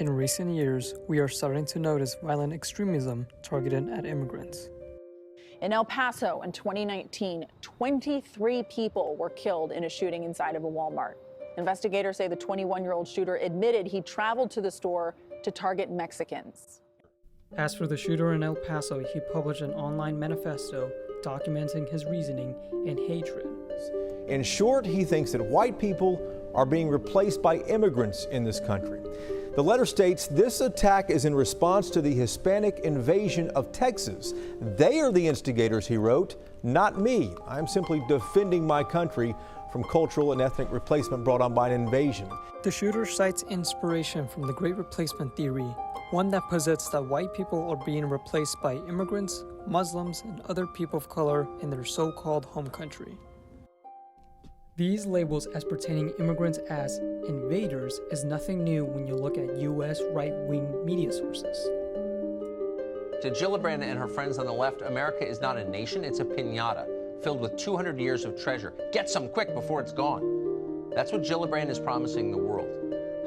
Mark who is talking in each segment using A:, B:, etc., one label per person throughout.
A: In recent years, we are starting to notice violent extremism targeted at immigrants.
B: In El Paso in 2019, 23 people were killed in a shooting inside of a Walmart. Investigators say the 21-year-old shooter admitted he traveled to the store to target Mexicans.
A: As for the shooter in El Paso, he published an online manifesto documenting his reasoning and hatred.
C: In short, he thinks that white people are being replaced by immigrants in this country. The letter states this attack is in response to the Hispanic invasion of Texas. They are the instigators, he wrote, not me. I'm simply defending my country from cultural and ethnic replacement brought on by an invasion.
A: The shooter cites inspiration from the Great Replacement theory, one that posits that white people are being replaced by immigrants, Muslims, and other people of color in their so-called home country. These labels as pertaining immigrants as invaders is nothing new when you look at U.S. right-wing media sources.
D: To Gillibrand and her friends on the left, America is not a nation, it's a piñata filled with 200 years of treasure. Get some quick before it's gone. That's what Gillibrand is promising the world.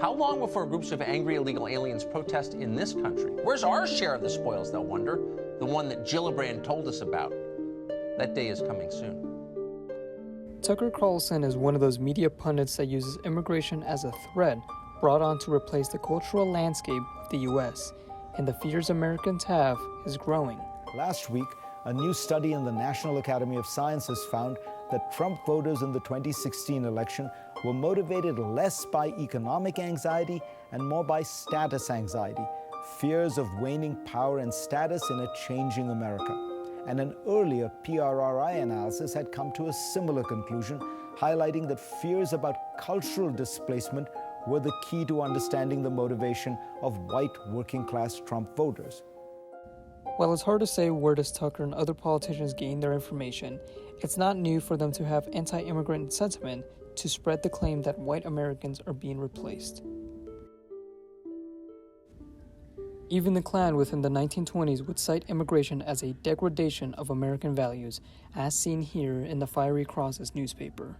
D: How long before groups of angry illegal aliens protest in this country? Where's our share of the spoils, they'll wonder? The one that Gillibrand told us about. That day is coming soon.
A: Tucker Carlson is one of those media pundits that uses immigration as a threat brought on to replace the cultural landscape of the U.S., and the fears Americans have is growing.
E: Last week, a new study in the National Academy of Sciences found that Trump voters in the 2016 election were motivated less by economic anxiety and more by status anxiety, fears of waning power and status in a changing America. And an earlier PRRI analysis had come to a similar conclusion, highlighting that fears about cultural displacement were the key to understanding the motivation of white working-class Trump voters.
A: While it's hard to say where does Tucker and other politicians gain their information, it's not new for them to have anti-immigrant sentiment to spread the claim that white Americans are being replaced. Even the Klan within the 1920s would cite immigration as a degradation of American values, as seen here in the Fiery Crosses newspaper.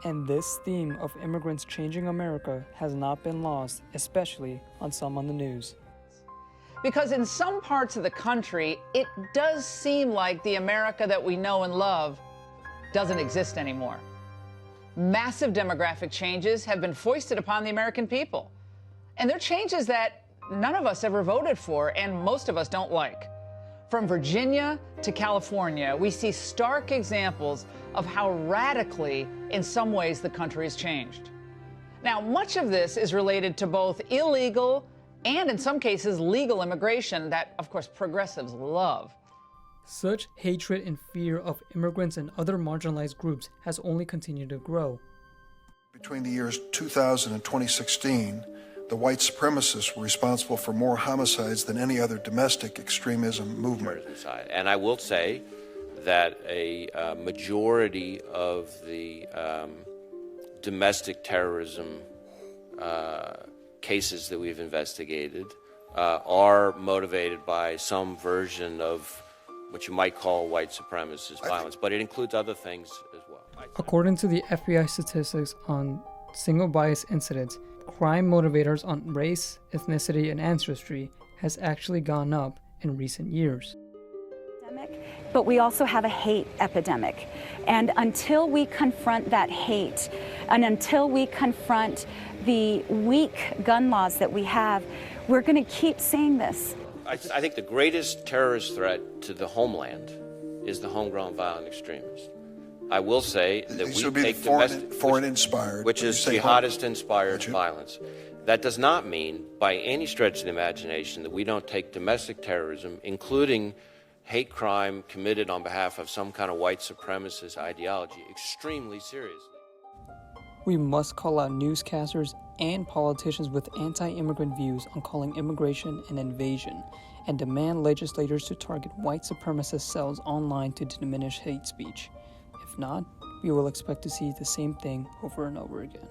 A: And this theme of immigrants changing America has not been lost, especially on some on the news.
F: Because in some parts of the country, it does seem like the America that we know and love doesn't exist anymore. Massive demographic changes have been foisted upon the American people. And they're changes that none of us ever voted for and most of us don't like. From Virginia to California, we see stark examples of how radically, in some ways, the country has changed. Now, much of this is related to both illegal and, in some cases, legal immigration that, of course, progressives love.
A: Such hatred and fear of immigrants and other marginalized groups has only continued to grow.
G: Between the years 2000 and 2016, the white supremacists were responsible for more homicides than any other domestic extremism movement.
H: And I will say that a majority of the domestic terrorism cases that we've investigated are motivated by some version of what you might call white supremacist violence, but it includes other things as well.
A: According to the FBI statistics on single bias incidents, crime motivators on race, ethnicity, and ancestry has actually gone up in recent years.
I: But we also have a hate epidemic. And until we confront that hate, and until we confront the weak gun laws that we have, we're going to keep seeing this.
H: I think the greatest terrorist threat to the homeland is the homegrown violent extremist. I will say that we take
G: foreign-inspired,
H: which is jihadist-inspired violence. That does not mean, by any stretch of the imagination, that we don't take domestic terrorism, including hate crime committed on behalf of some kind of white supremacist ideology, extremely seriously.
A: We must call out newscasters and politicians with anti-immigrant views on calling immigration an invasion, and demand legislators to target white supremacist cells online to diminish hate speech. If not, we will expect to see the same thing over and over again.